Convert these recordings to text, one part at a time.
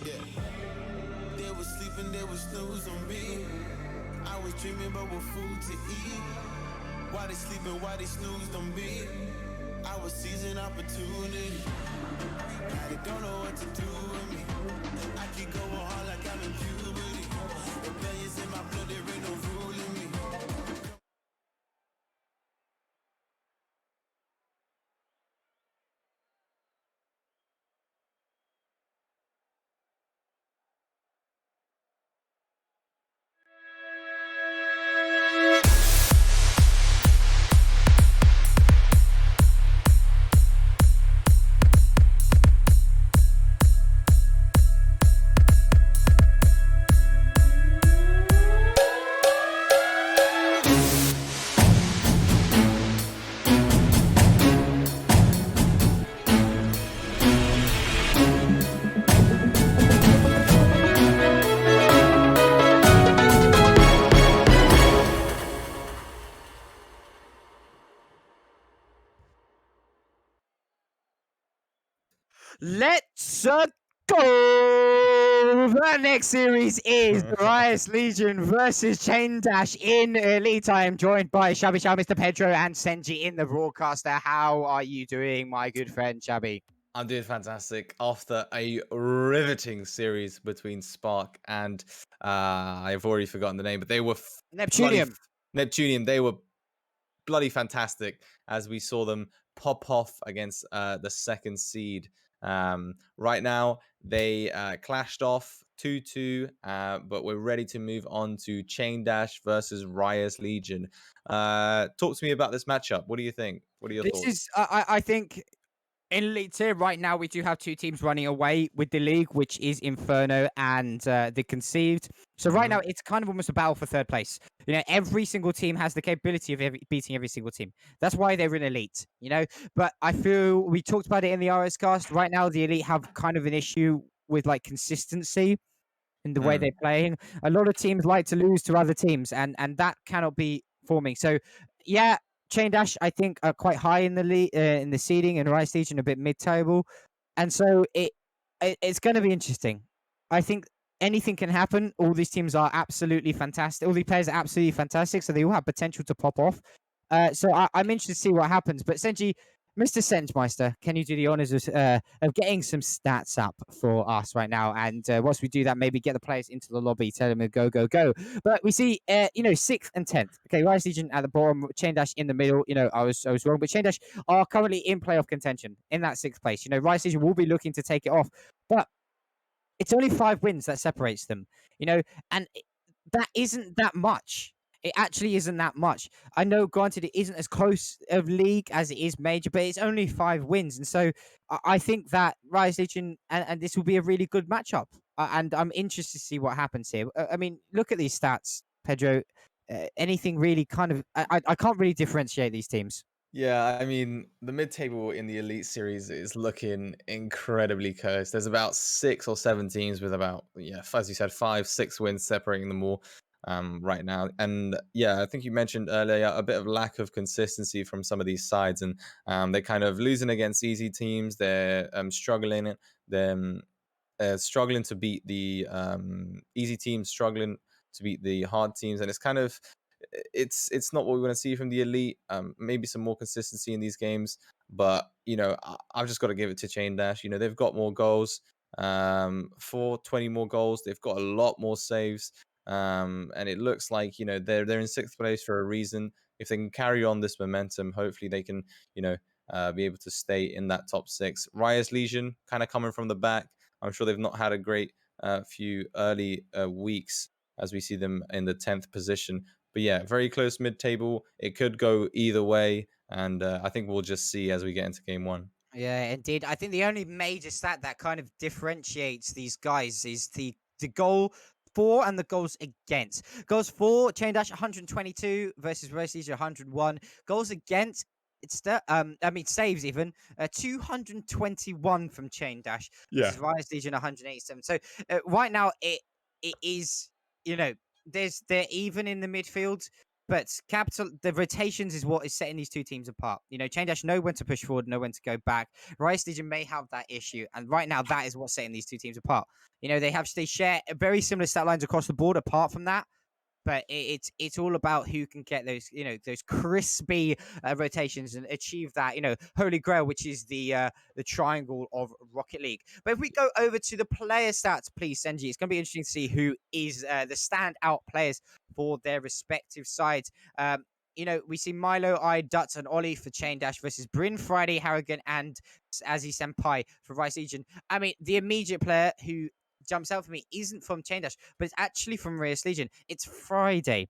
Yeah. They was sleeping, they was snooze on me. I was dreaming about what food to eat. Why they sleeping, why they snoozed on me? I was seizing opportunity. Now they don't know what to do with me. I keep going hard like I'm in puberty. The billions in my blood, there ain't no ruling me. Let's go! The next series is Rias Legion versus Chain Dash in Elite. I am joined by Shabby Shab, Mr. Pedro, and Senji in the broadcaster. How are you doing, my good friend Shabby? I'm doing fantastic after a riveting series between Spark and I've already forgotten the name, but they were Neptunium. Neptunium. They were bloody fantastic as we saw them pop off against the second seed. Right now, they clashed off 2-2, but we're ready to move on to Chain Dash versus Rias Legion. Talk to me about this matchup. What do you think? What are your This thoughts? is, I think, in Elite Tier right now, we do have two teams running away with the league, which is Inferno and the Conceived. So right now, it's kind of almost a battle for third place. You know, every single team has the capability of beating every single team. That's why they're in Elite, you know? But I feel we talked about it in the RS cast. Right now, the Elite have kind of an issue with like consistency in the way they're playing. A lot of teams like to lose to other teams, and that cannot be forming. So, yeah, Chain Dash I think are quite high in the in the seeding, and Rice Legion a bit mid table, and so it's going to be interesting. I think anything can happen. All these teams are absolutely fantastic. All these players are absolutely fantastic, so they all have potential to pop off. So I'm interested to see what happens. But Senji, Mr. Sengemeister, can you do the honors of getting some stats up for us right now? And once we do that, maybe get the players into the lobby, tell them to go, go, go. But we see, you know, 6th and 10th. Okay, Rise Legion at the bottom, Chain Dash in the middle. You know, I was wrong, but Chain Dash are currently in playoff contention in that 6th place. You know, Rise Legion will be looking to take it off, but it's only 5 wins that separates them. You know, and that isn't that much. It actually isn't that much. I know, granted, it isn't as close of league as it is major, but it's only 5 wins, and so I think that Rise Legion and this will be a really good matchup. And I'm interested to see what happens here. I mean, look at these stats, Pedro. Anything really kind of I can't really differentiate these teams. Yeah, I mean, the mid-table in the Elite Series is looking incredibly close. There's about 6 or 7 teams with about, yeah, as you said, 5, 6 wins separating them all right now. And yeah, I think you mentioned earlier a bit of lack of consistency from some of these sides, and they're kind of losing against easy teams. They're struggling. They're struggling to beat the easy teams, struggling to beat the hard teams, and it's kind of it's not what we want to see from the elite. Maybe some more consistency in these games, but you know, I've just got to give it to Chain Dash. You know, they've got more goals, 20 more goals. They've got a lot more saves, and it looks like, you know, they're in 6th place for a reason. If they can carry on this momentum, hopefully they can, you know, be able to stay in that top 6. Rias Legion kind of coming from the back. I'm sure they've not had a great few early weeks as we see them in the 10th position. But yeah, very close mid-table. It could go either way, and I think we'll just see as we get into game 1. Yeah, indeed. I think the only major stat that kind of differentiates these guys is the goal for and the goals against. Goals for Chain Dash 122 versus Race Leisure 101. Goals against I mean saves even 221 from Chain Dash versus Rise Legion 187. So right now it is, you know, they're even in the midfield. But the rotations is what is setting these two teams apart. You know, Chain Dash know when to push forward, know when to go back. Rice Legion may have that issue, and right now that is what's setting these two teams apart. You know, they share very similar stat lines across the board. Apart from that, but it's all about who can get those, you know, those crispy rotations and achieve that, you know, holy grail, which is the triangle of Rocket League. But if we go over to the player stats, please, Senji, it's going to be interesting to see who is the standout players for their respective sides. You know, we see Milo, Dutz, and Ollie for Chain Dash versus Bryn, Friday, Harrigan, and Azzy Senpai for Rice Legion. I mean, the immediate player who jumps out for me isn't from Chain Dash, but it's actually from Rias Legion. It's Friday.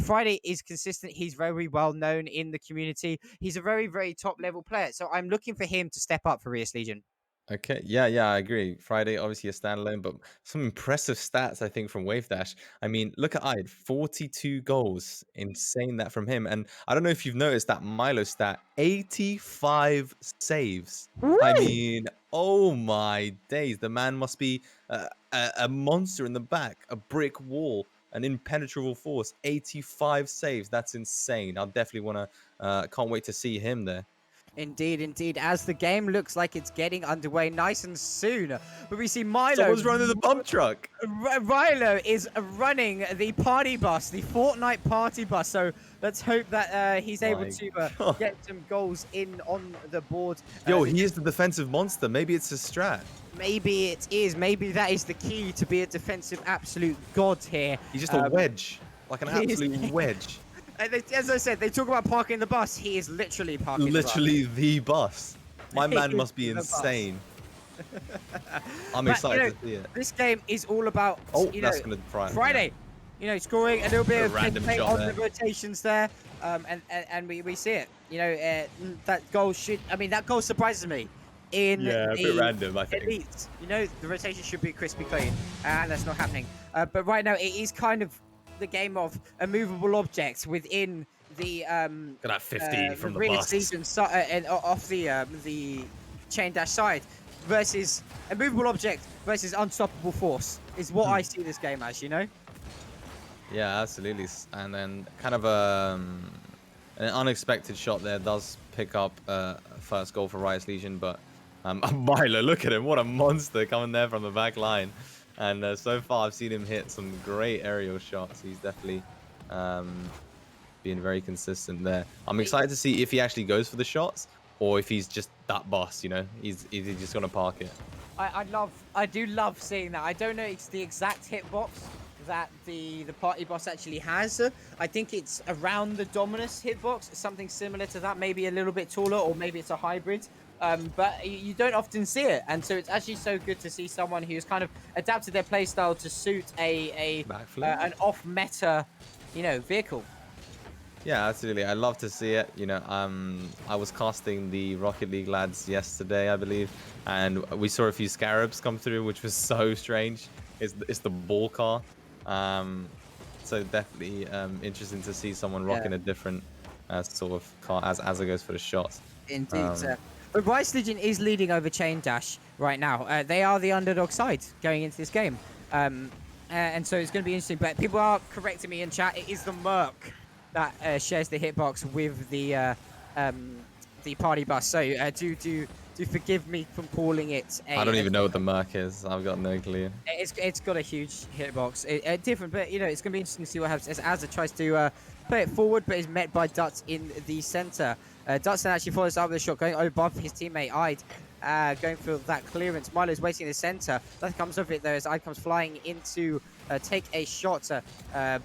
Friday is consistent. He's very well known in the community. He's a very top level player. So I'm looking for him to step up for Rias Legion. Okay, yeah, I agree. Friday, obviously a standalone, but some impressive stats, I think, from Wave Dash. I mean, look at Ide, 42 goals. Insane that from him. And I don't know if you've noticed that Milo stat, 85 saves. I Really? mean, oh my days. The man must be a monster in the back, a brick wall, an impenetrable force. 85 saves. That's insane. I'll definitely want to, can't wait to see him there. Indeed. As the game looks like it's getting underway nice and soon. But we see Milo. Someone's running the pump truck. Milo is running the party bus, the Fortnite party bus. So let's hope that he's able to get some goals in on the board. Yo, he is the defensive monster. Maybe it's a strat. Maybe it is. Maybe that is the key to be a defensive absolute god here. He's just a wedge. Like an absolute wedge. As I said, they talk about parking the bus. He is literally parking literally the bus. My man must be insane. I'm excited to see it. This game is all about that's gonna Friday. You know, scoring a little bit of random shot on there. the rotations there, and we see it. You know, that goal that goal surprises me. A bit random, I think. Elite, you know, the rotation should be crispy clean, and that's not happening. But right now, it is kind of the game of a movable object within the Got that 50 from the Rias bus. Legion and off the Chain Dash side versus a movable object versus unstoppable force is what I see this game as, you know. Yeah, absolutely. And then kind of an unexpected shot there does pick up first goal for Rias Legion, but Milo, look at him, what a monster coming there from the back line. And so far, I've seen him hit some great aerial shots. He's definitely being very consistent there. I'm excited to see if he actually goes for the shots or if he's just that boss, you know. He's just going to park it. I do love seeing that. I don't know it's the exact hitbox that the party boss actually has. I think it's around the Dominus hitbox, something similar to that, maybe a little bit taller, or maybe it's a hybrid. But you don't often see it, and so it's actually so good to see someone who's kind of adapted their playstyle to suit an off-meta, you know, vehicle. Yeah, absolutely. I love to see it. You know, I was casting the Rocket League lads yesterday, I believe, and we saw a few scarabs come through, which was so strange. It's the ball car. So definitely interesting to see someone rocking a different sort of car as it goes for the shots. Indeed, sir. But Rice Legion is leading over Chain Dash right now. They are the underdog side going into this game. And so it's going to be interesting. But people are correcting me in chat. It is the Merc that shares the hitbox with the party bus. So do forgive me from calling it I don't even know what the Merc is. I've got no clue. It's got a huge hitbox. Different, but you know, it's going to be interesting to see what happens as Azza tries to play it forward, but is met by Dutz in the center. Dutz actually follows up with a shot going above his teammate Ide, going for that clearance. Milo's waiting in the center. Nothing comes of it though as Ide comes flying in to take a shot,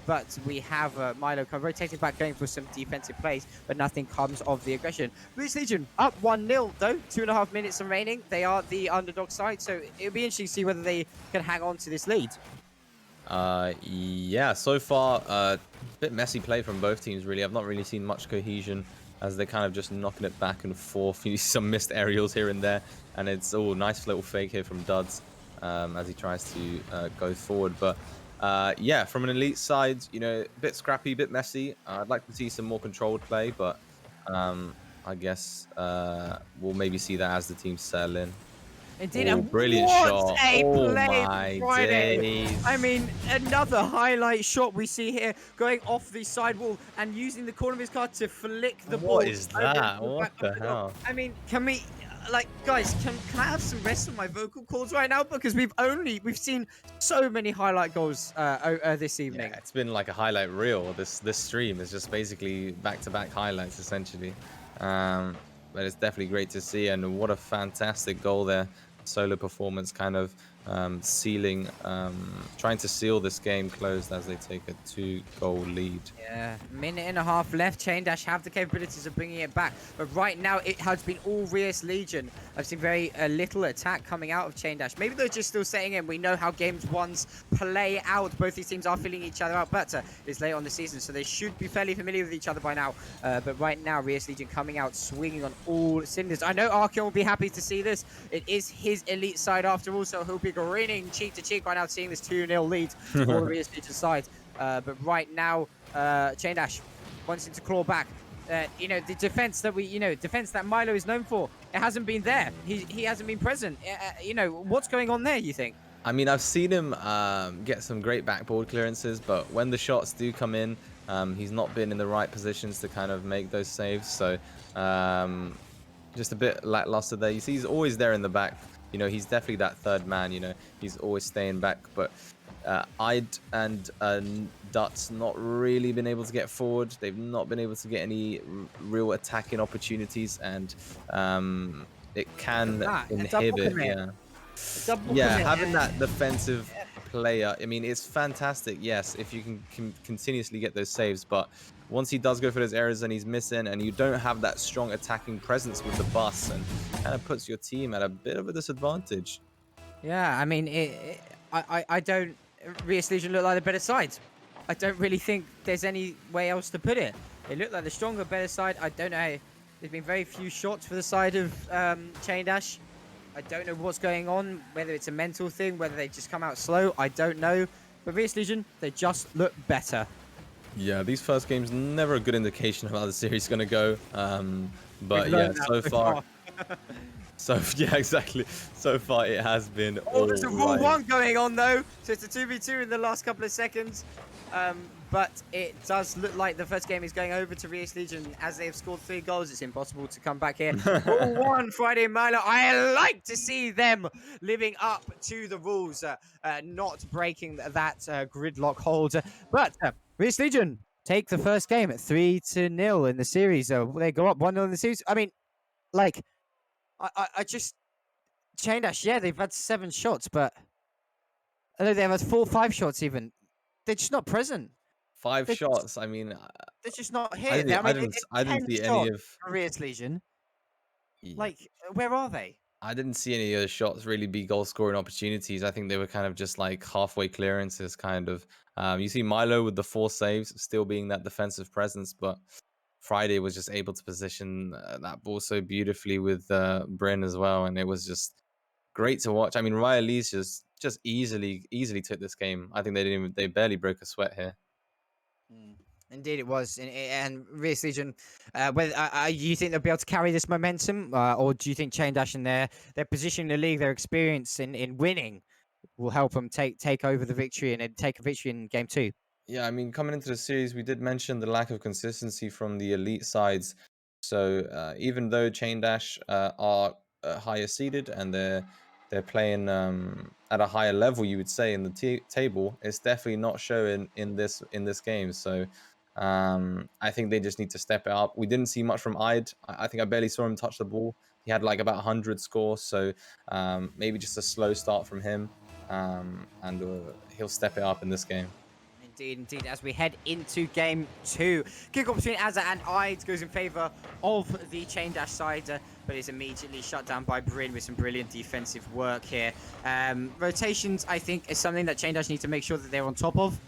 but we have Milo rotating back, going for some defensive plays, but nothing comes of the aggression. Rias Legion up 1-0 though, 2.5 minutes remaining. They are the underdog side, so it'll be interesting to see whether they can hang on to this lead. Yeah, so far a bit messy play from both teams really. I've not really seen much cohesion as they're kind of just knocking it back and forth. You see some missed aerials here and there, and it's nice little fake here from Duds as he tries to go forward. But yeah, from an elite side, you know, a bit scrappy, a bit messy. I'd like to see some more controlled play, but I guess we'll maybe see that as the teams settle in. Indeed, Oh, and brilliant what shot. a Oh play my from Friday! I days. mean, another highlight shot we see here, going off the sidewall and using the corner of his car to flick the What ball is over into that? the What back of the the goal. hell? I mean, can we, like, guys, can I have some rest on my vocal cords right now? Because we've seen so many highlight goals this Yeah, evening. it's been like a highlight reel. This stream is just basically back-to-back highlights essentially. Um, but it's definitely great to see, and what a fantastic goal there. Solo performance, kind of sealing, trying to seal this game closed as they take a 2-goal lead. Yeah, minute and a half left. Chain Dash have the capabilities of bringing it back, but right now it has been all Rias Legion. I've seen very little attack coming out of Chain Dash. Maybe they're just still setting in. We know how games ones play out. Both these teams are filling each other out, but it's late on the season, so they should be fairly familiar with each other by now. But right now, Rias Legion coming out swinging on all cylinders. I know Archeon will be happy to see this. It is his elite side after all, so he'll be grinning cheek to cheek right now, seeing this 2-0 lead for the Rias Legion side. But right now, Chain Dash wants him to claw back. The defense that Milo is known for, it hasn't been there. He hasn't been present. What's going on there, you think? I mean, I've seen him get some great backboard clearances, but when the shots do come in, he's not been in the right positions to kind of make those saves. So just a bit lackluster there. You see, he's always there in the back. He's definitely that third man. He's always staying back. But Ide and Dut's not really been able to get forward. They've not been able to get any real attacking opportunities, and it can inhibit. Yeah. Yeah, having that defensive player, I mean, it's fantastic, yes, if you can continuously get those saves, but once he does go for those errors and he's missing, and you don't have that strong attacking presence with the bus, and kind of puts your team at a bit of a disadvantage. Yeah, I mean, I don't. Rias Legion look like the better side. I don't really think there's any way else to put it. They look like the stronger, better side. I don't know. There's been very few shots for the side of Chain Dash. I don't know what's going on, whether it's a mental thing, whether they just come out slow. I don't know. But Rias Legion, they just look better. Yeah, these first games never a good indication of how the series is going to go. But We've yeah, learned that so far. Yeah, exactly. So far, it has been all there's a right. rule 1 going on, though. So it's a 2v2 in the last couple of seconds. But it does look like the first game is going over to Rias Legion. As they've scored 3 goals, it's impossible to come back here. Rule 1, Friday and Milo. I like to see them living up to the rules, not breaking that gridlock hold. But Rias Legion take the first game at 3-0 in the series. They go up 1-0 in the series. I mean, like, I just... Chain Dash, yeah, they've had 7 shots, but I know they've had 4 or 5 shots even. They're just not present. 5 They're shots. I mean, they're just not I here. didn't, I I mean, didn't, it's I didn't 10 see any shots of. for Rias Legion. Yeah. Like, where are they? I didn't see any of the shots really be goal scoring opportunities. I think they were kind of just like halfway clearances, kind of. You see Milo with the 4 saves, still being that defensive presence, but Friday was just able to position that ball so beautifully with Bryn as well, and it was just great to watch. I mean, Rias just easily took this game. I think they barely broke a sweat here. Indeed, it was, and Rias Legion. Whether you think they'll be able to carry this momentum, or do you think Chain Dash and their position in the league, their experience in winning, will help them take over the victory and then take a victory in game 2? Yeah, I mean, coming into the series, we did mention the lack of consistency from the elite sides. So even though Chain Dash are higher seeded and they're playing at a higher level, you would say in the table, it's definitely not showing in this game. So I think they just need to step it up. We didn't see much from Ide. I think I barely saw him touch the ball. He had like about 100 scores, so maybe just a slow start from him, and he'll step it up in this game. Indeed. As we head into game 2, kick-off between Azza and Ide goes in favour of the Chain Dash side, but is immediately shut down by Bryn with some brilliant defensive work here. Rotations, I think, is something that Chain Dash need to make sure that they're on top of.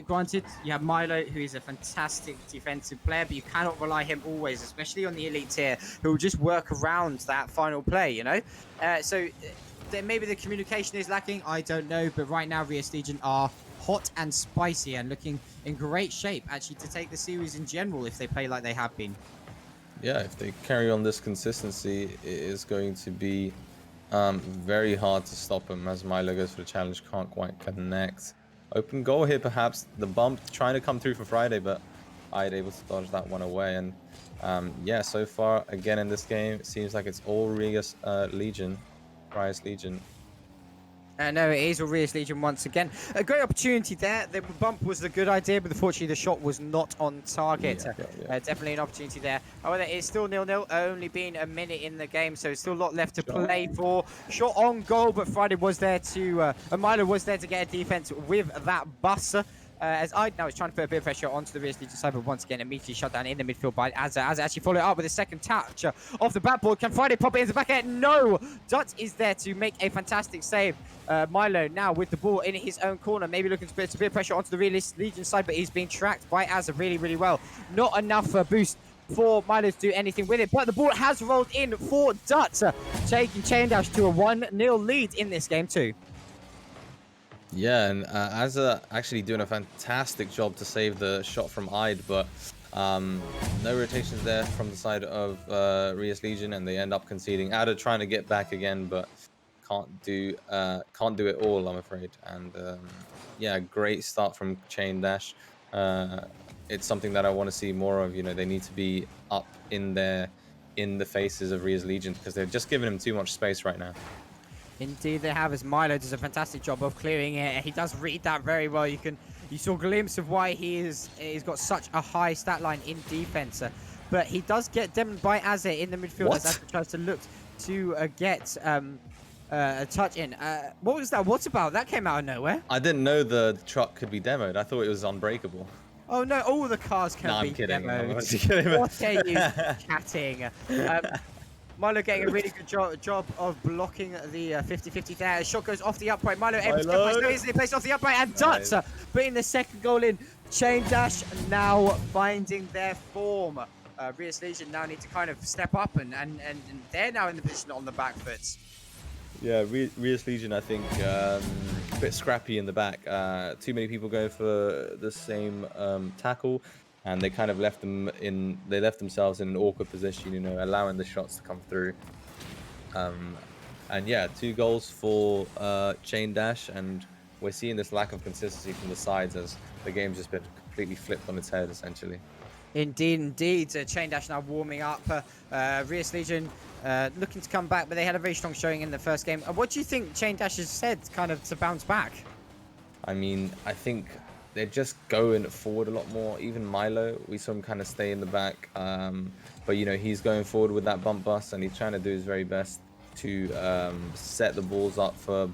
Granted, you have Milo, who is a fantastic defensive player, but you cannot rely him always, especially on the elite tier, who will just work around that final play, So maybe the communication is lacking, I don't know, but right now Rias Legion are hot and spicy and looking in great shape actually to take the series in general if they play like they have been. Yeah, if they carry on this consistency, it is going to be Very hard to stop him as Milo goes for the challenge, can't quite connect. Open goal here, perhaps. The bump trying to come through for Friday, but I'd able to dodge that one away. And yeah, so far, again in this game, it seems like it's all Rias Legion, Rias Legion. No, it is Rias Legion once again. A great opportunity there. The bump was a good idea, but unfortunately the shot was not on target. Definitely an opportunity there. However, it's still 0-0, only been a minute in the game, so still a lot left to play for. Shot on goal, but Friday was there to, Milo was there to get a defense with that bus. As I now is trying to put a bit of pressure onto the Rias Legion side, but once again immediately shut down in the midfield by Azza. Azza actually followed up with a second touch off the backboard. Can Friday pop it into the back end? No! Dutz is there to make a fantastic save. Milo now with the ball in his own corner, maybe looking to put a bit of pressure onto the Rias Legion side, but he's being tracked by Azza really, really well. Not enough boost for Milo to do anything with it, but the ball has rolled in for Dutz, taking Chain Dash to a 1-0 lead in this game too. Yeah, and Azza actually doing a fantastic job to save the shot from Ide, but no rotations there from the side of Rias Legion, and they end up conceding. Ada trying to get back again, but can't do it all, I'm afraid. And yeah, great start from Chain Dash. It's something that I want to see more of. You know, they need to be up in the faces of Rias Legion because they're just giving him too much space right now. Indeed they have, as Milo does a fantastic job of clearing it. He does read that very well. You saw a glimpse of why he's got such a high stat line in defense. But he does get demoed by Azza in the midfield as Azza tries to look to get a touch in. What was that? What's about? That came out of nowhere. I didn't know the truck could be demoed. I thought it was unbreakable. Oh no, all the cars can be demoed. What are you chatting? Milo getting a really good job of blocking the 50-50 there. Shot goes off the upright. Milo able to get past, so easily placed off the upright, and Dutz putting the second goal in. Chain Dash now finding their form. Rias Legion now need to kind of step up, and they're now in the position on the back foot. Yeah, Rias Legion, I think, a bit scrappy in the back. Too many people going for the same tackle. And they kind of left themselves in an awkward position, you know, allowing the shots to come through. And yeah, 2 goals for Chain Dash, and we're seeing this lack of consistency from the sides as the game's just been completely flipped on its head, essentially. Indeed. Chain Dash now warming up. Rias Legion looking to come back, but they had a very strong showing in the first game. What do you think Chain Dash has said kind of to bounce back? I mean, I think they're just going forward a lot more. Even Milo, we saw him kind of stay in the back. But, you know, he's going forward with that bump bust, and he's trying to do his very best to set the balls up for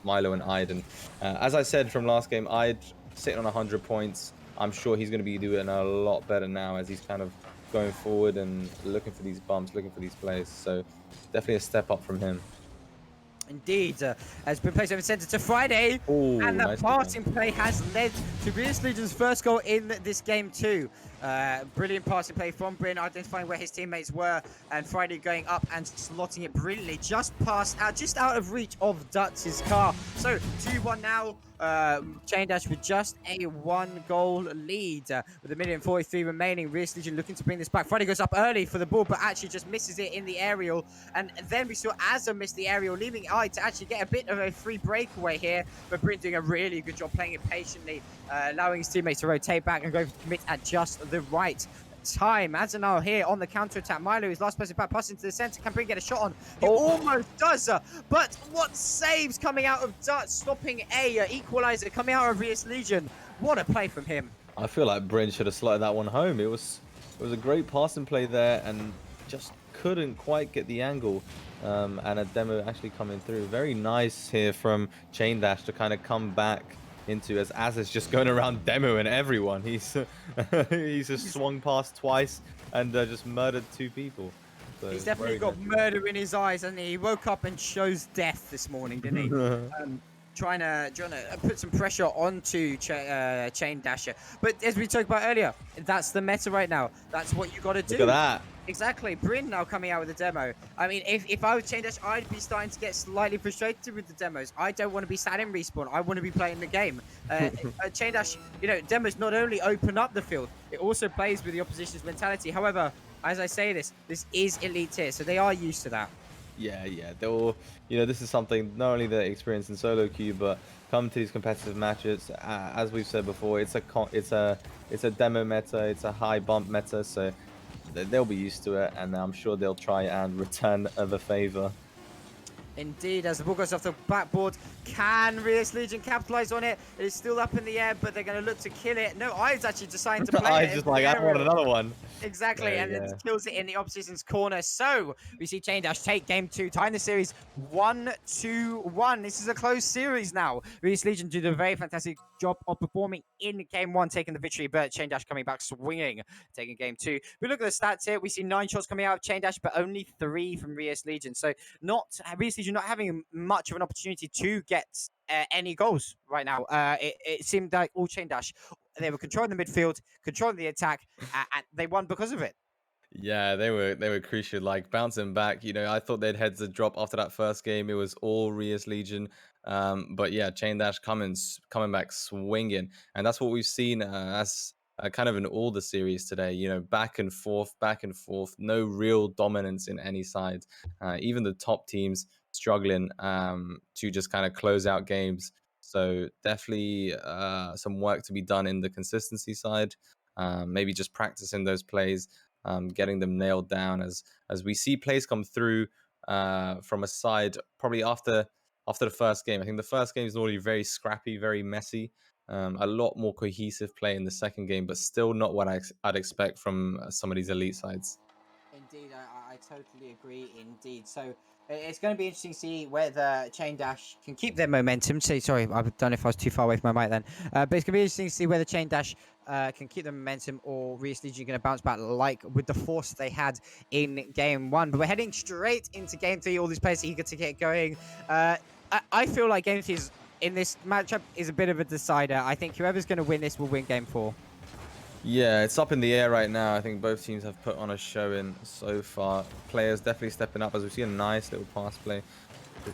Milo and Ide. And as I said from last game, Ide sitting on 100 points. I'm sure he's going to be doing a lot better now as he's kind of going forward and looking for these bumps, looking for these plays. So definitely a step up from him. Indeed, has been placed over centre to Friday, and the passing play has led to Rias Legion's first goal in this game too. Brilliant passing play from Bryn, identifying where his teammates were, and Friday going up and slotting it brilliantly, just out of reach of Dutz's car. So 2-1 now. Chain Dash with just a 1-goal lead with 1:43 remaining. Rias Legion looking to bring this back. Friday goes up early for the ball, but actually just misses it in the aerial, and then we saw Azza miss the aerial, leaving Ide to actually get a bit of a free breakaway here, but Bryn doing a really good job playing it patiently, allowing his teammates to rotate back and go for the commit at just the right time. Azza now here on the counter attack. Milo is last person back, passing to the center. Can Bryn get a shot on? He almost does, but what saves coming out of Dutz, stopping a equalizer coming out of Rias Legion. What a play from him. I feel like Bryn should have slotted that one home. It was a great passing play there, and just couldn't quite get the angle. And a demo actually coming through. Very nice here from Chain Dash to kind of come back into, as Azza's just going around demoing everyone. He's just swung past twice and just murdered 2 people. So he's definitely got murder in his eyes, and he woke up and chose death this morning, didn't he? Trying to put some pressure onto Chain Dasher. But as we talked about earlier, that's the meta right now. That's what you got to do. Look at that. Exactly. Bryn now coming out with a demo. I mean, if I was Chain Dash, I'd be starting to get slightly frustrated with the demos. I don't want to be sat in respawn. I want to be playing the game. Chain Dash, you know, demos not only open up the field, it also plays with the opposition's mentality. However, as I say this is elite tier, so they are used to that. Yeah. They'll, this is something not only they experience in solo queue, but come to these competitive matches. As we've said before, it's a demo meta, it's a high bump meta, so they'll be used to it, and I'm sure they'll try and return the favor. Indeed, as the ball goes off the backboard, can Rias Legion capitalize on it? It is still up in the air, but they're going to look to kill it. No, Ives actually deciding to play I it. just like, I want another one. Exactly, There and you then go. kills it in the opposition's corner. So we see Chain Dash take game 2, tying the series 1-1. This is a close series now. Rias Legion did a very fantastic job of performing in game 1, taking the victory, but Chain Dash coming back swinging, taking game 2. We look at the stats here. We see 9 shots coming out of Chain Dash, but only 3 from Rias Legion. So Rias Legion not having much of an opportunity to get any goals right now. It seemed like all Chain Dash, they were controlling the midfield, controlling the attack, and they won because of it. Yeah, they were crucial, like bouncing back. I thought they'd heads to drop after that first game. It was all Rias Legion, but yeah, Chain Dash coming back swinging, and that's what we've seen as kind of in all the series today. Back and forth, no real dominance in any side. Even the top teams struggling to just kind of close out games. So definitely some work to be done in the consistency side. Maybe just practicing those plays, getting them nailed down as we see plays come through from a side probably after the first game. I think the first game is normally very scrappy, very messy. A lot more cohesive play in the second game, but still not what I'd expect from some of these elite sides. Indeed, I totally agree. Indeed, so it's going to be interesting to see whether Chain Dash can keep their momentum. Sorry, I don't know if I was too far away from my mic then. But it's going to be interesting to see whether Chain Dash can keep the momentum, or Rias Legion going to bounce back like with the force they had in game 1. But we're heading straight into game 3. All these players eager to get going. I feel like game 3 is, in this matchup, is a bit of a decider. I think whoever's going to win this will win game 4. Yeah, it's up in the air right now. I think both teams have put on a showing so far. Players definitely stepping up as we see a nice little pass play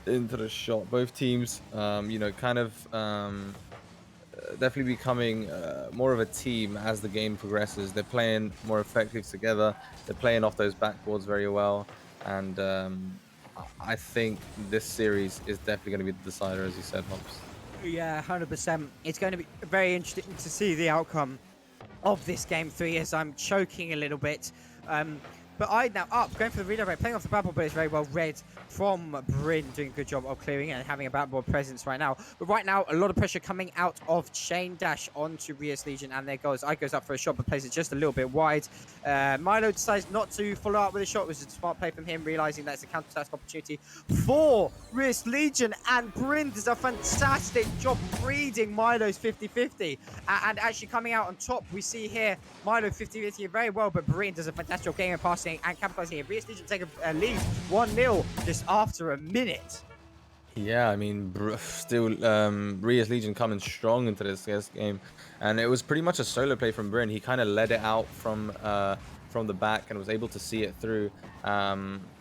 into the shot. Both teams, definitely becoming more of a team as the game progresses. They're playing more effective together. They're playing off those backboards very well. And I think this series is definitely going to be the decider, as you said, Hobbs. Yeah, 100%. It's going to be very interesting to see the outcome of this game 3 as I'm choking a little bit. But I now up, going for the redirect, playing off the backboard, but it's very well read from Bryn, doing a good job of clearing it and having a backboard presence right now. But right now, a lot of pressure coming out of Chain Dash onto Rias Legion, and there goes. I goes up for a shot, but plays it just a little bit wide. Milo decides not to follow up with a shot. It was a smart play from him, realizing that's a counter-attack opportunity for Rias Legion, and Bryn does a fantastic job reading Milo's 50-50. And actually coming out on top, we see here Milo 50-50 very well, but Bryn does a fantastic game of passing and capitalizing here. Rias Legion take a lead 1-0 just after a minute. Yeah, I mean, still Rias Legion coming strong into this game, and it was pretty much a solo play from Bryn. He kind of led it out from the back and was able to see it through.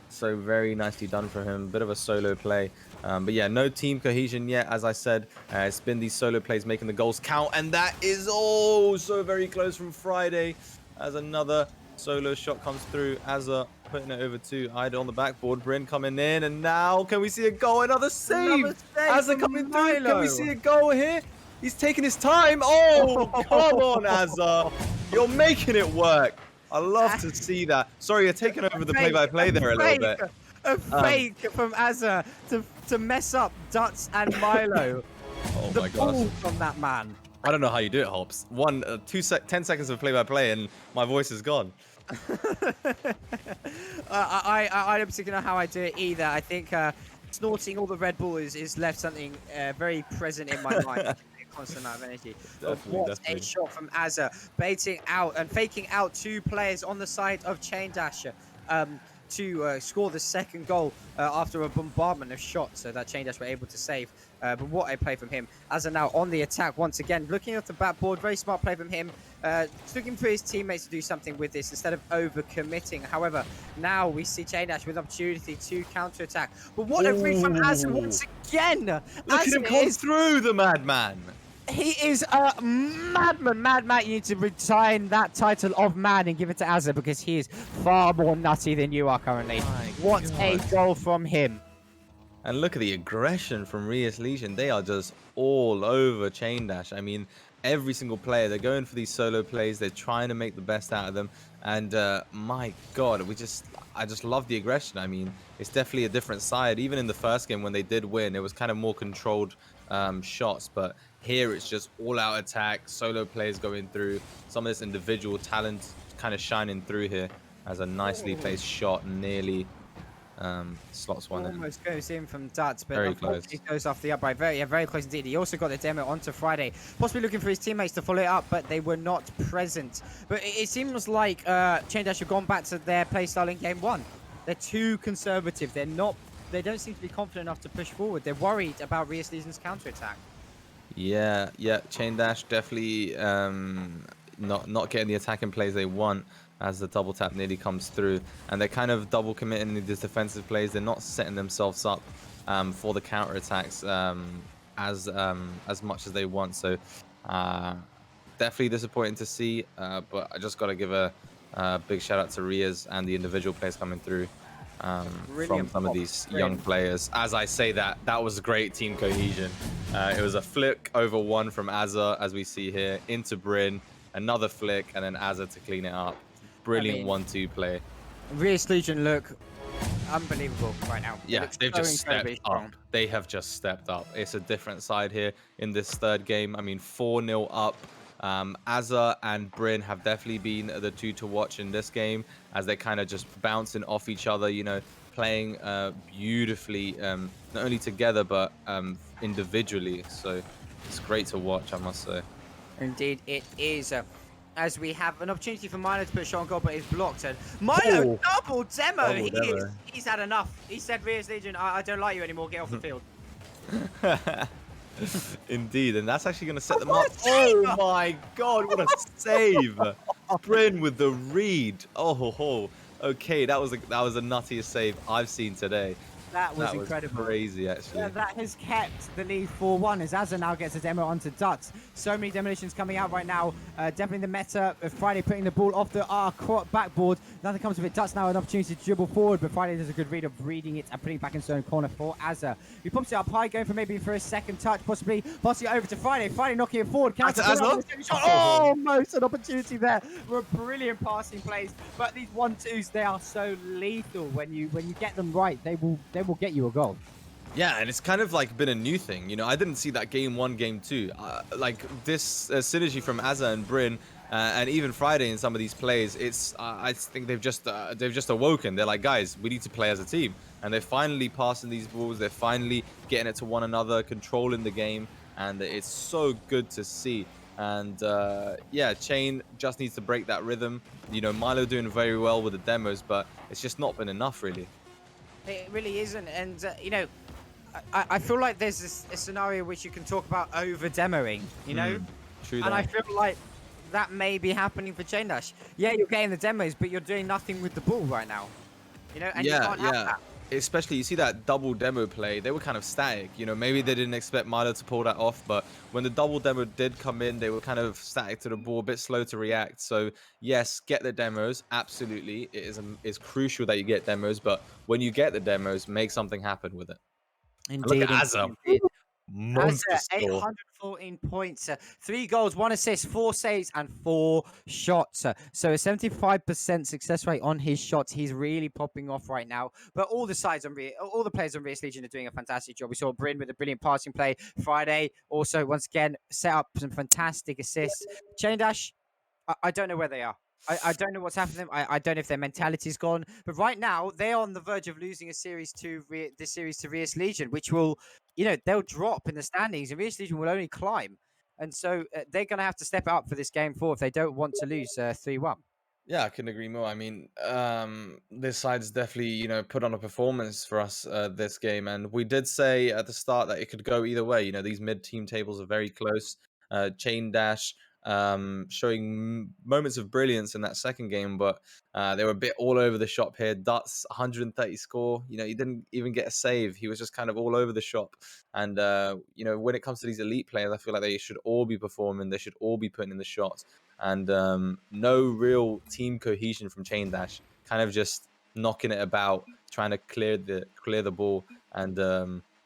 So very nicely done for him. Bit of a solo play, but yeah, no team cohesion yet. As I said, it's been these solo plays making the goals count, and that is so very close from Friday as another solo shot comes through. Azza putting it over to Ida on the backboard. Bryn coming in, and now can we see a goal? Another save! Azza coming through. Can we see a goal here? He's taking his time. Oh, come on, Azza. You're making it work. I love to see that. Sorry, you're taking over the play-by-play there a little bit. A fake from Azza to mess up Dutz and Milo. Oh my gosh. From that man. I don't know how you do it, Hobbs. 10 seconds of play-by-play and my voice is gone. I don't particularly know how I do it either. I think snorting all the Red Bull is left something very present in my mind. A constant amount of energy. What a shot from Azza, baiting out and faking out 2 players on the side of Chain Dash to score the second goal after a bombardment of shots that Chain Dash were able to save. But what a play from him. Azza now on the attack once again, looking at the backboard. Very smart play from him. Looking for his teammates to do something with this instead of over-committing. However, now we see Chain Dash with opportunity to counter-attack. But what a read from Azza once again! Look at him come through, the madman! He is a madman, mad Matt. You need to resign that title of man and give it to Azza because he is far more nutty than you are currently. What a goal from him. And look at the aggression from Rias Legion. They are just all over Chain Dash. I mean, every single player, they're going for these solo plays. They're trying to make the best out of them. And my God, I just love the aggression. I mean, it's definitely a different side. Even in the first game when they did win, it was kind of more controlled shots. But here it's just all-out attack, solo plays going through. Some of this individual talent kind of shining through here as a nicely placed shot nearly slots one in. Almost goes in from Duts, but Very unfortunately close. goes off the upright. Very close indeed. He also got the demo onto Friday, possibly looking for his teammates to follow it up, but they were not present. But it seems like Chain Dash have gone back to their playstyle in game one. They're too conservative. They don't seem to be confident enough to push forward. They're worried about Rias Legion's counterattack. Yeah, Chain Dash definitely not getting the attacking plays they want as the double tap nearly comes through, and they're kind of double committing these defensive plays. They're not setting themselves up for the counter attacks as much as they want. So definitely disappointing to see, but I just got to give a big shout out to Rias and the individual players coming through from some of these young players. As I say that was great team cohesion. It was a flick over one from Azza, as we see here, into Bryn, another flick, and then Azza to clean it up. Brilliant 1-2 play. Rias Legion look unbelievable right now. Yeah, they've just stepped up. They have just stepped up. It's a different side here in this third game. I mean, 4-0 up. Azza and Bryn have definitely been the two to watch in this game as they're kind of just bouncing off each other, you know, playing beautifully, not only together, but individually. So it's great to watch, I must say. Indeed, it is. As we have an opportunity for Milo to put a shot on goal, but it's blocked. And Milo double demo. He's had enough. He said, Rias Legion, I don't like you anymore. Get off the field. Indeed, and that's actually going to set them up. Oh my God, what a save! Bryn with the read. Oh, okay, that was the nuttiest save I've seen today. That was incredible. Was crazy, actually. Yeah, that has kept the lead 4-1 as Azza now gets a demo onto Duts. So many demolitions coming out right now. Definitely the meta of Friday putting the ball off the backboard. Nothing comes of it. Duts now an opportunity to dribble forward, but Friday does a good read of reading it and putting it back in zone corner for Azza. He pops it up high, going for maybe for a second touch, possibly passing it over to Friday. Friday knocking it forward. Almost an opportunity there for a brilliant passing plays. But these 1-2s, they are so lethal. When you get them right, they will get you a goal. Yeah, and it's kind of like been a new thing. You know, I didn't see that game one, game two. Like this synergy from Azza and Bryn, and even Friday in some of these plays. It's I think they've just awoken. They're like, guys, we need to play as a team, and they're finally passing these balls. They're finally getting it to one another, controlling the game, and it's so good to see. And yeah, Chain just needs to break that rhythm. You know, Milo doing very well with the demos, but it's just not been enough, really. It really isn't, and you know, I feel like there's a scenario which you can talk about over demoing, you know, True. And I feel like that may be happening for Chain Dash. Yeah, you're getting the demos, but you're doing nothing with the ball right now, you know, and you can't have that. Especially, you see that double demo play, they were kind of static. You know, maybe they didn't expect Milo to pull that off, but when the double demo did come in, they were kind of static to the ball, a bit slow to react. So, yes, get the demos. Absolutely. It's crucial that you get demos, but when you get the demos, make something happen with it. Indeed. Look at Azza. Monster score. 814 points, 3 goals, 1 assist, 4 saves, and 4 shots. So a 75% success rate on his shots. He's really popping off right now. But all the players on Rias Legion are doing a fantastic job. We saw Bryn with a brilliant passing play. Friday also once again set up some fantastic assists. Chain Dash, I don't know where they are. I don't know what's happened to them. I don't know if their mentality's gone. But right now, they're on the verge of losing a series to this series to Rias Legion, which will, you know, they'll drop in the standings, and Rias Legion will only climb. And so they're going to have to step up for this game 4 if they don't want to lose 3-1. Yeah, I couldn't agree more. I mean, this side's definitely, you know, put on a performance for us this game. And we did say at the start that it could go either way. You know, these mid-team tables are very close. Chain Dash showing moments of brilliance in that second game, but they were a bit all over the shop here. Dut's 130 score, he didn't even get a save. He was just kind of all over the shop. And, when it comes to these elite players, I feel like they should all be performing. They should all be putting in the shots. And no real team cohesion from Chain Dash, kind of just knocking it about, trying to clear the ball. And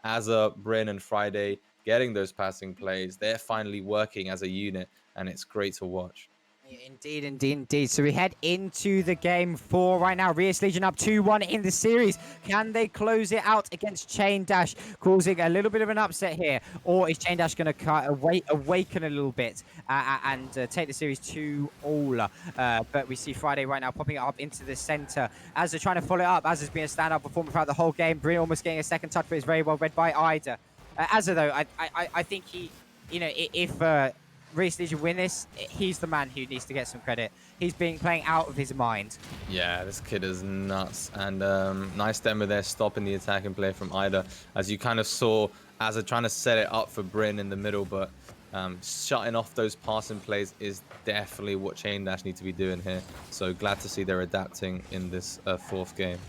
Azza, Bryn, and Friday getting those passing plays. They're finally working as a unit, and it's great to watch. Indeed. So we head into the game 4 right now. Rias Legion up 2-1 in the series. Can they close it out against Chain Dash, causing a little bit of an upset here? Or is Chain Dash going to awaken a little bit and take the series 2-all? But we see Friday right now popping it up into the center. As they're trying to follow it up, as has been a standout performer throughout the whole game. Bryn almost getting a second touch, but it's very well read by Ida. Azza, though, I think he, if Rias Legion win this, he's the man who needs to get some credit. He's playing out of his mind. Yeah, this kid is nuts. And nice demo there, stopping the attacking play from Ida. As you kind of saw, Azza trying to set it up for Bryn in the middle, but shutting off those passing plays is definitely what Chain Dash need to be doing here. So glad to see they're adapting in this 4th game.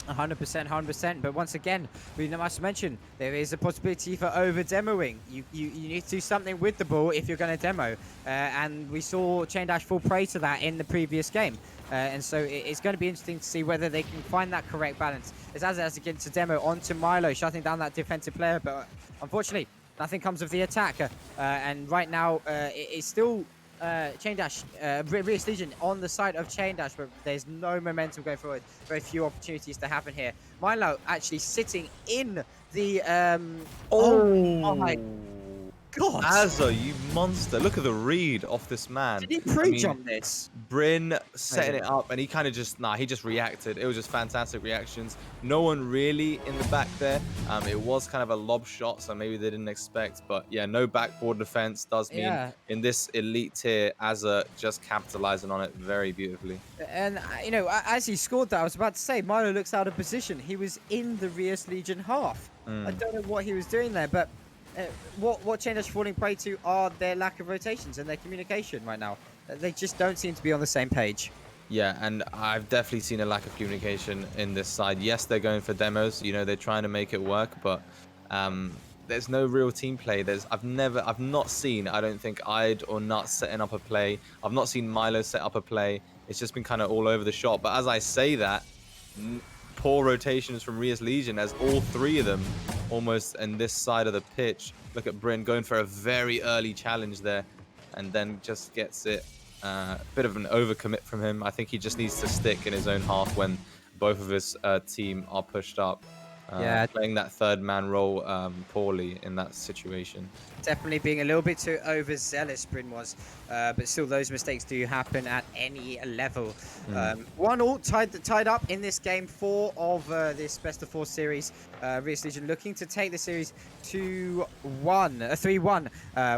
100%. But once again, we must mention there is a possibility for over demoing. You need to do something with the ball if you're going to demo, and we saw Chain Dash fall prey to that in the previous game. And so it's going to be interesting to see whether they can find that correct balance. As Azza again to demo onto Milo, shutting down that defensive player, but unfortunately nothing comes of the attack. And right now it's still Chain Dash, Rias Legion on the side of Chain Dash, but there's no momentum going forward. Very few opportunities to happen here. Milo actually sitting in the oh my God. Azza, you monster. Look at the read off this man. Did he pre-jump this? Bryn setting it up, and he kind of just, he just reacted. It was just fantastic reactions. No one really in the back there. It was kind of a lob shot, so maybe they didn't expect. But yeah, no backboard defense does mean in this elite tier, Azza just capitalizing on it very beautifully. And, as he scored that, I was about to say, Milo looks out of position. He was in the Rias Legion half. I don't know what he was doing there, but what Chain Dash falling prey to are their lack of rotations and their communication right now. They just don't seem to be on the same page. Yeah, and I've definitely seen a lack of communication in this side. Yes, they're going for demos. They're trying to make it work, but there's no real team play. I've not seen, I don't think, Ide or Nuts setting up a play. I've not seen Milo set up a play. It's just been kind of all over the shop. But as I say that, poor rotations from Rias Legion, as all 3 of them almost in this side of the pitch. Look at Bryn going for a very early challenge there, and then just gets it. Bit of an overcommit from him. I think he just needs to stick in his own half when both of his team are pushed up. Playing that 3rd man role poorly in that situation. Definitely being a little bit too overzealous, Bryn was. But still, those mistakes do happen at any level. 1-1 tied up in this game 4 of this best of 4 series. Rias Legion looking to take the series 3-1,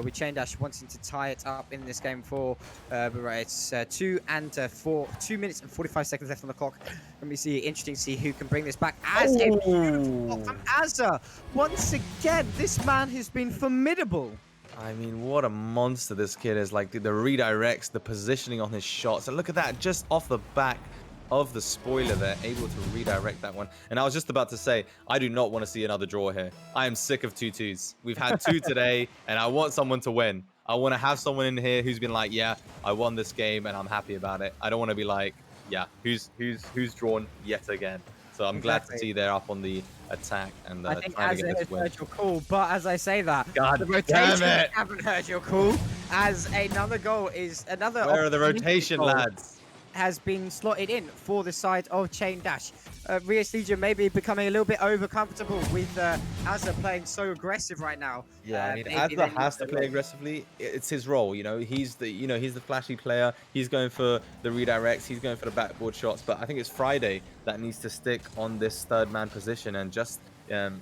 with Chain Dash wanting to tie it up in this game 4. But right, it's 2 minutes and 45 seconds left on the clock. Let me see. Interesting to see who can bring this back. As a beautiful block from Azza. Once again, this man has been formidable. I mean, what a monster this kid is. Like the redirects, the positioning on his shots. And look at that, just off the back of the spoiler there, able to redirect that one. And I was just about to say, I do not want to see another draw here. I am sick of 2-2s. We've had 2 today, and I want someone to win. I want to have someone in here who's been like, yeah, I won this game, and I'm happy about it. I don't want to be like, yeah, who's drawn yet again. So I'm glad to see they're up on the attack and I think trying to get Azza this has win. heard your call, but as I say that, God the rotations damn it. haven't heard your call. As another goal is another. Where are the rotation lads? Has been slotted in for the side of Chain Dash. Rias Legion maybe becoming a little bit over-comfortable with Azza playing so aggressive right now. Yeah, I mean, Azza has to play aggressively. It's his role, He's the flashy player. He's going for the redirects. He's going for the backboard shots. But I think it's Friday that needs to stick on this 3rd man position and just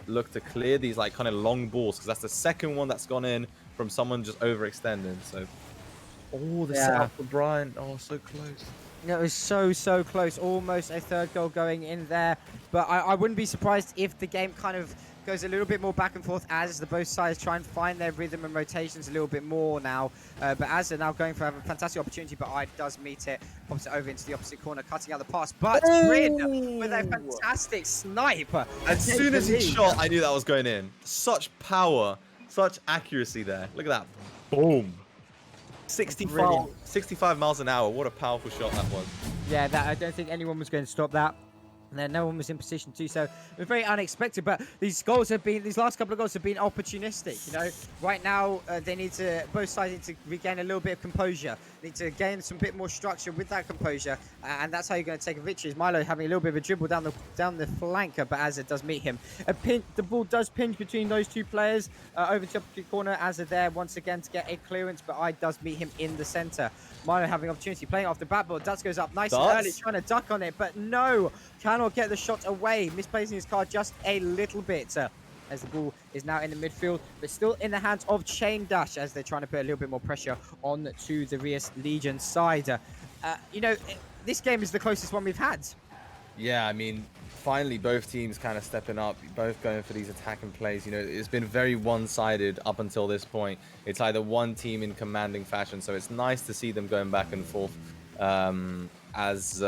look to clear these kind of long balls, because that's the second one that's gone in from someone just overextending. So, the setup for Brian. Oh, so close. It was so close. Almost a 3rd goal going in there. But I wouldn't be surprised if the game kind of goes a little bit more back and forth as the both sides try and find their rhythm and rotations a little bit more now. But as they're now going for a fantastic opportunity, but Ide does meet it, pops it over into the opposite corner, cutting out the pass. But Grid with a fantastic snipe. As soon as he shot, I knew that was going in. Such power, such accuracy there. Look at that. Boom. 65 miles an hour. What a powerful shot that was. Yeah, that I don't think anyone was going to stop that. And then no one was in position to, so it was very unexpected. But these last couple of goals have been opportunistic. You know, right now they need to, both sides need to regain a little bit of composure. Need to gain some bit more structure with that composure, and that's how you're going to take a victory. Is Milo having a little bit of a dribble down the flanker, but Azza does meet him. The ball does pinch between those two players over to the opposite corner. Azza there once again to get a clearance, but I does meet him in the center. Milo having opportunity, playing off the backboard. Dutz goes up nice and early, trying to duck on it, but no, cannot get the shot away. Misplacing his card just a little bit. As the ball is now in the midfield, but still in the hands of Chain Dash as they're trying to put a little bit more pressure on to the Rias Legion side. You know, this game is the closest one we've had. Yeah, I mean, finally both teams kind of stepping up, both going for these attacking plays. You know, it's been very one-sided up until this point. It's either one team in commanding fashion, so it's nice to see them going back and forth as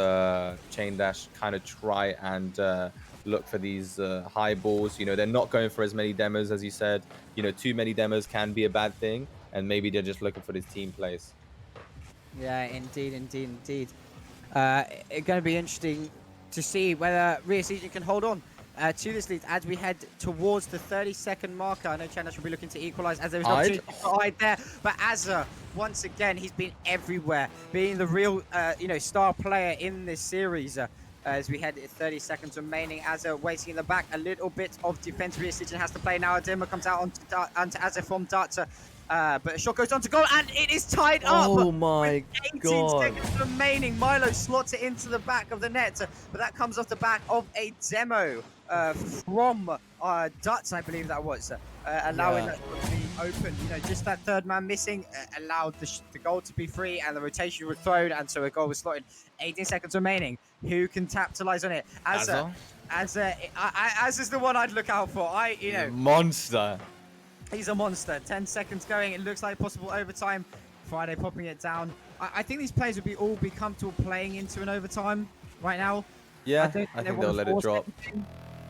Chain Dash kind of try and look for these high balls. You know, they're not going for as many demos as you said. You know, too many demos can be a bad thing, and maybe they're just looking for these team plays. Yeah, indeed. It's going to be interesting to see whether Rias Legion can hold on to this lead as we head towards the 30-second marker. I know Chandash will be looking to equalize as there was an opportunity for Ide there, but Azza, once again, he's been everywhere, being the real, you know, star player in this series. As we head 30 seconds remaining, Azza waiting in the back, a little bit of defense Rias Legion has to play now. Dima comes out onto Azza from Dartser. But a shot goes on to goal, and it is tied up. Oh my God. 18 seconds remaining. Milo slots it into the back of the net, but that comes off the back of a demo from Dutz, I believe that was, allowing that to be open. You know, just that third man missing allowed the goal to be free, and the rotation was thrown, and so a goal was slotted. 18 seconds remaining. Who can capitalize on it? Azza is the one I'd look out for. You know, monster. He's a monster. 10 seconds going. It looks like possible overtime. Friday popping it down. I think these players would all be comfortable playing into an overtime right now. Yeah, I think they'll let it drop. Anything.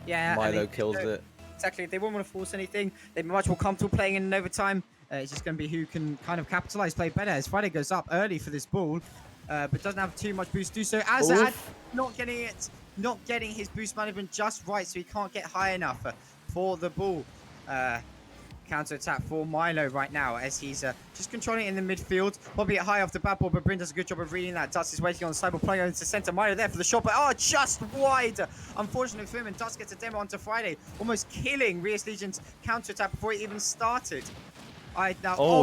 Yeah, Milo kills it. Exactly. They won't want to force anything. They'd be much more comfortable playing in an overtime. It's just going to be who can kind of capitalize, play better. As Friday goes up early for this ball, but doesn't have too much boost to do so. Azad not getting his boost management just right, so he can't get high enough for the ball. Counter attack for Milo right now as he's just controlling it in the midfield. Probably high off the back ball, but Bryn does a good job of reading that. Dust is waiting on the side ball, playing into center. Milo there for the shot, but just wide. Unfortunately for him, and Dust gets a demo onto Friday, almost killing Rias Legion's counter attack before it even started. Now,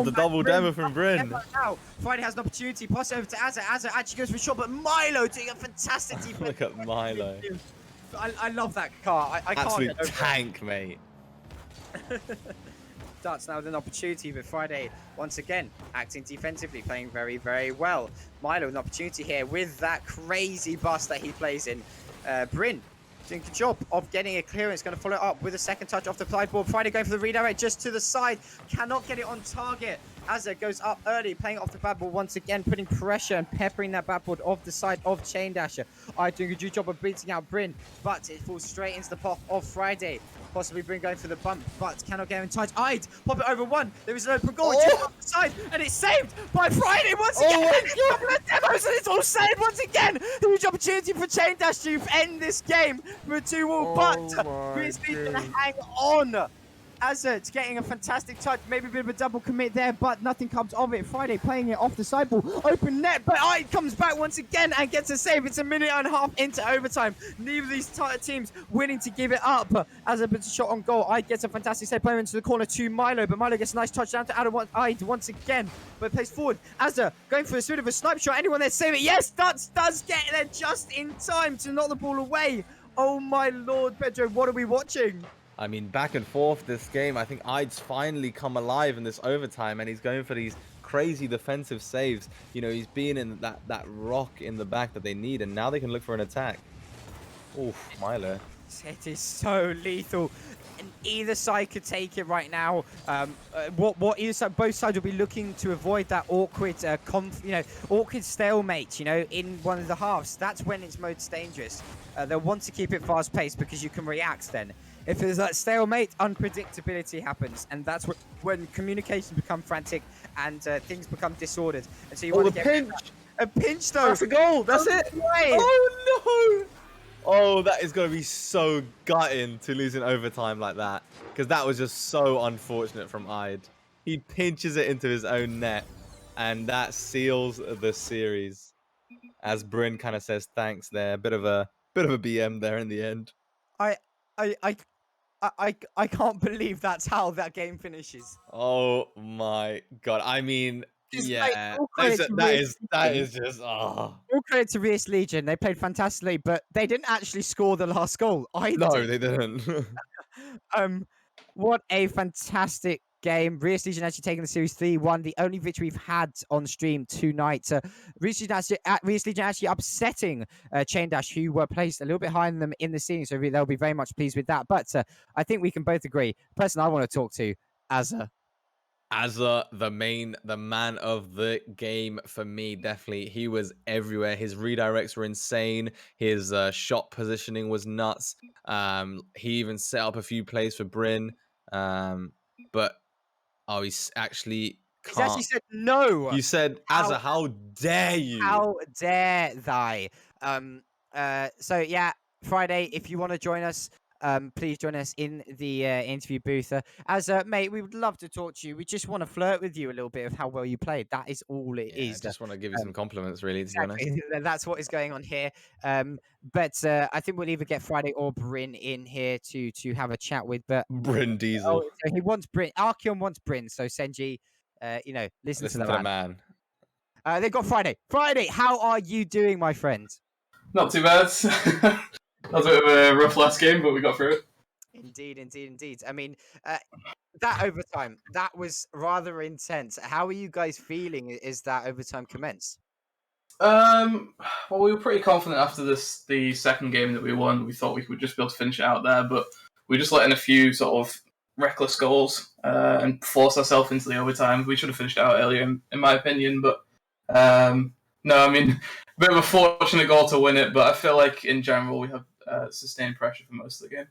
the double demo from Bryn. Now, Friday has an opportunity. Pass it over to Azza. Azza actually goes for a shot, but Milo doing a fantastic defense. Look at Milo. I love that car. I can't absolute tank, mate. Darts now with an opportunity, but Friday once again acting defensively, playing very, very well. Milo with an opportunity here with that crazy bust that he plays in. Bryn doing a good job of getting a clearance, going to follow up with a second touch off the sideboard. Friday going for the redirect just to the side, cannot get it on target. Azza goes up early, playing off the backboard once again, putting pressure and peppering that backboard off the side of Chain Dasher. Doing a good job of beating out Bryn, but it falls straight into the path of Friday. Possibly Bryn going for the bump, but cannot get him in touch. Ide, pop it over one. There is an open goal just off the side, and it's saved by Friday once again. A couple of demos, and it's all saved once again. Huge opportunity for Chain Dash to end this game for a 2-2, but Rias Legion hang on. Azza getting a fantastic touch, maybe a bit of a double commit there, but nothing comes of it. Friday playing it off the sideball, open net, but Ide comes back once again and gets a save. It's a minute and a half into overtime. Neither of these teams willing to give it up. Azza puts a shot on goal. Ide gets a fantastic save, playing into the corner to Milo, but Milo gets a nice touch down to Ide once again, but plays forward. Azza going for a sort of a snipe shot. Anyone there save it? Yes, Dutz does get there just in time to knock the ball away. Oh my lord, Pedro, what are we watching? I mean, back and forth this game. I think Ide's finally come alive in this overtime, and he's going for these crazy defensive saves. You know, he's being in that rock in the back that they need, and now they can look for an attack. Oof, Milo. It is so lethal, and either side could take it right now. What either side, both sides will be looking to avoid that awkward, awkward stalemate. In one of the halves, that's when it's most dangerous. They'll want to keep it fast paced because you can react then. If there's that stalemate, unpredictability happens, and that's when communications become frantic and things become disordered. And so you want to get pinch! a pinch though. That's a goal! That's it! Way. Oh no! Oh, that is going to be so gutting to lose in overtime like that. Because that was just so unfortunate from Ide. He pinches it into his own net. And that seals the series. As Bryn kind of says thanks there. Bit of a BM there in the end. I can't believe that's how that game finishes. Oh my god. I mean, yeah. All credit to That Rias is just All credit to Rias Legion. They played fantastically, but they didn't actually score the last goal either. No, they didn't. What a fantastic game. Rias Legion actually taking the series 3-1. The only victory we've had on stream tonight. Rias Legion actually upsetting Chain Dash, who were placed a little bit higher than them in the season, so they'll be very much pleased with that. But I think we can both agree. The person I want to talk to, Azza. Azza, the man of the game for me, definitely. He was everywhere. His redirects were insane. His shot positioning was nuts. He even set up a few plays for Bryn. But he's actually can't. He's actually said no. You said, Azza, how dare you? How dare thy? So yeah, Friday, if you want to join us, please join us in the interview booth. Mate, we would love to talk to you. We just want to flirt with you a little bit of how well you played. That is all it is. I just want to give you some compliments, really, to be honest. That's what is going on here. But I think we'll either get Friday or Bryn in here to have a chat with. But Bryn Diesel. So he wants Bryn. Archeon wants Bryn. So Senji, listen to the man. They got Friday. Friday, how are you doing, my friend? Not too bad. That was a bit of a rough last game, but we got through it. Indeed. I mean, that overtime, that was rather intense. How are you guys feeling as that overtime commenced? Well, we were pretty confident after the second game that we won. We thought we would just be able to finish it out there, but we just let in a few sort of reckless goals and forced ourselves into the overtime. We should have finished it out earlier, in my opinion, but no, I mean, a bit of a fortunate goal to win it, but I feel like in general we have sustained pressure for most of the game.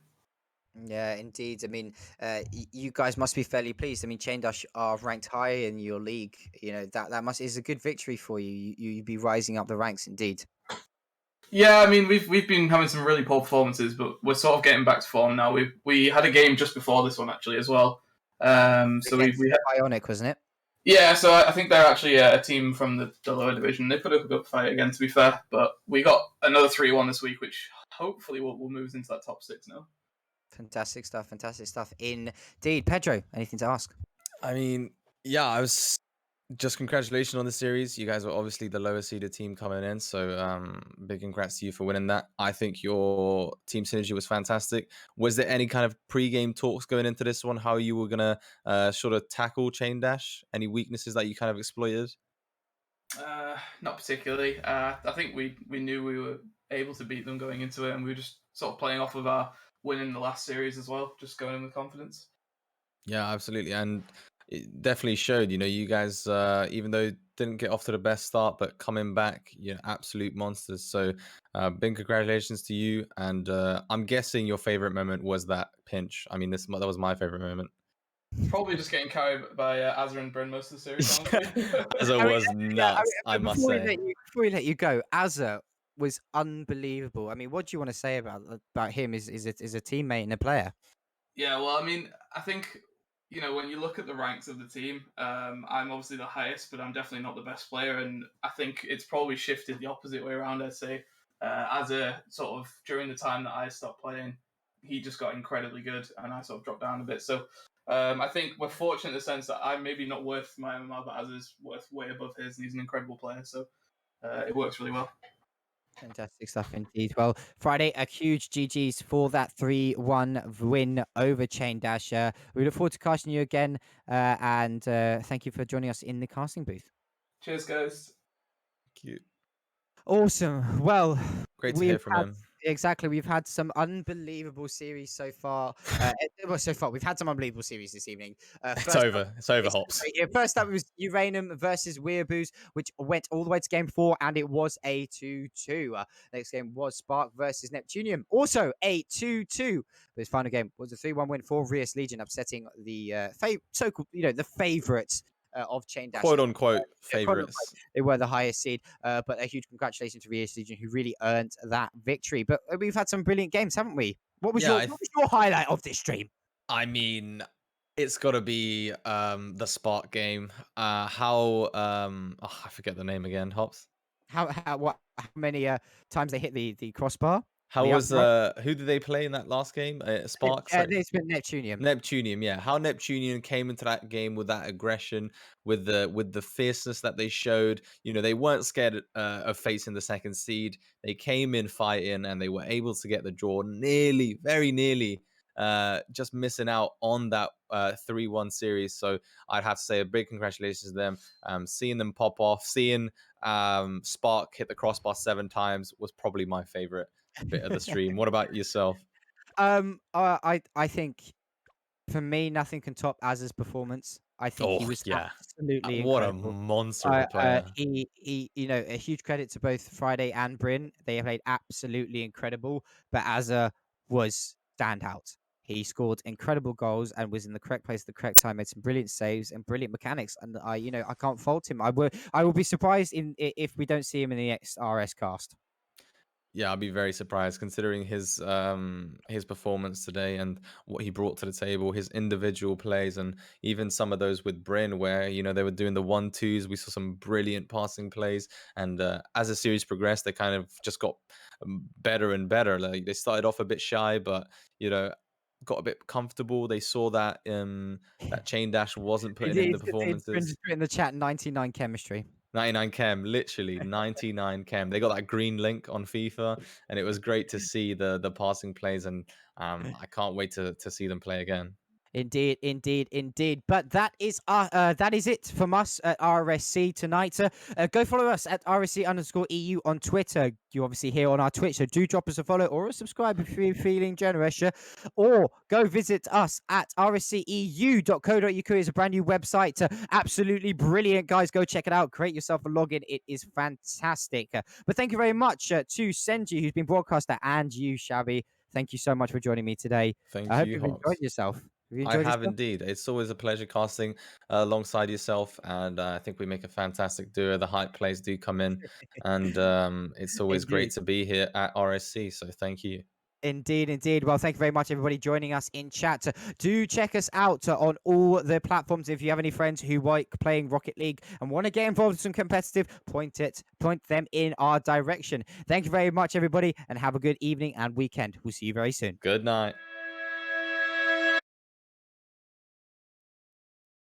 Yeah, indeed. I mean, you guys must be fairly pleased. I mean, Chain Dash are ranked high in your league. That is a good victory for you. You'd be rising up the ranks, indeed. Yeah, I mean, we've been having some really poor performances, but we're sort of getting back to form now. We had a game just before this one actually as well. So we had Bionic, wasn't it? Yeah, so I think they're actually a team from the lower division. They put up a good fight again, to be fair, but we got another 3-1 this week, which hopefully will move us into that top 6 now. Fantastic stuff. Indeed. Pedro, anything to ask? I mean, yeah, I was just congratulations on the series. You guys were obviously the lower seeded team coming in, so big congrats to you for winning that. I think your team synergy was fantastic. Was there any kind of pre-game talks going into this one, how you were gonna sort of tackle Chain Dash? Any weaknesses that you kind of exploited? Not particularly. I think we knew we were able to beat them going into it, and we were just sort of playing off of our win in the last series as well, just going in with confidence. Yeah, absolutely, and it definitely showed. You guys, even though didn't get off to the best start, but coming back, absolute monsters. So, big congratulations to you. And I'm guessing your favorite moment was that pinch. I mean, that was my favorite moment. Probably just getting carried by Azza and Bryn most of the series, honestly. Azza was nuts, I must say. Before we let you go, Azza was unbelievable. I mean, what do you want to say about him as a teammate and a player? Yeah, well, I mean, I think, when you look at the ranks of the team, I'm obviously the highest, but I'm definitely not the best player, and I think it's probably shifted the opposite way around, I'd say. Azza, sort of, during the time that I stopped playing, he just got incredibly good, and I sort of dropped down a bit, so I think we're fortunate in the sense that I'm maybe not worth my MMR, but Azza's worth way above his, and he's an incredible player, so it works really well. Fantastic stuff indeed. Well, Friday, a huge GG's for that 3-1 win over Chain Dash. We look forward to casting you again, and thank you for joining us in the casting booth. Cheers, guys. Cute. Awesome. Well, great to hear from him. exactly. We've had some unbelievable series so far. Well, so far we've had some unbelievable series this evening. It's First up, over. It's over, Hops. yeah, first up was Uranium versus Weeaboos, which went all the way to game 4, and it was a 2-2. Next game was Spark versus Neptunium, also a 2-2. But his final game was a 3-1 win for Rias Legion, upsetting the so-called, the favourites of Chain Dash. Quote unquote Quote unquote, favorites. they were the highest seed, but a huge congratulations to Rias Legion, who really earned that victory. But we've had some brilliant games, haven't we? What was Yeah, your highlight of this stream? I mean, it's got to be the Spark game. I forget the name again, Hops. How many times they hit the crossbar? How The was upright? who did they play in that last game? Spark. Sorry, It's been Neptunium. Neptunium. Yeah, how Neptunium came into that game with that aggression, with the fierceness that they showed. They weren't scared of facing the second seed. They came in fighting, and they were able to get the draw, nearly, very nearly. Just missing out on that 3-1 series. So I'd have to say a big congratulations to them. Seeing them pop off, seeing Spark hit the crossbar 7 times was probably my favorite bit of the stream. What about yourself? I think for me, nothing can top Az's performance. I think he Oh was yeah, absolutely what a incredible. monster of a player. A huge credit to both Friday and Bryn. They have played absolutely incredible, but Azza was standout. He scored incredible goals and was in the correct place at the correct time. Made some brilliant saves and brilliant mechanics, and I can't fault him. I will be surprised if we don't see him in the next RS cast. Yeah, I'll be very surprised considering his performance today and what he brought to the table, his individual plays, and even some of those with Bryn, where they were doing the 1-2s. We saw some brilliant passing plays, and as the series progressed, they kind of just got better and better. Like they started off a bit shy, but got a bit comfortable. They saw that that Chain Dash wasn't putting in the Bryn performances. just put in the chat 99 chemistry. 99 chem, literally 99 chem. They got that green link on FIFA, and it was great to see the passing plays, and I can't wait to see them play again. Indeed, indeed, indeed. But that is it from us at RSC tonight. Go follow us at RSC_EU on Twitter. You obviously here on our Twitch, so do drop us a follow or a subscribe if you're feeling generous. Or go visit us at rsceu.co.uk. It's a brand new website. Absolutely brilliant, guys. Go check it out. Create yourself a login. It is fantastic. But thank you very much to Senji, who's been broadcaster, and you, Shabby. Thank you so much for joining me today. Thank I hope you, you've Hops. enjoyed yourself. Have you I enjoyed have yourself? indeed. It's always a pleasure casting alongside yourself, and I think we make a fantastic duo. The hype plays do come in, and it's always great Indeed. to be here at RSC. So thank you. Indeed, indeed. Well, thank you very much, everybody, joining us in chat. Do check us out on all the platforms. If you have any friends who like playing Rocket League and want to get involved in some competitive, point them in our direction. Thank you very much, everybody, and have a good evening and weekend. We'll see you very soon. Good night.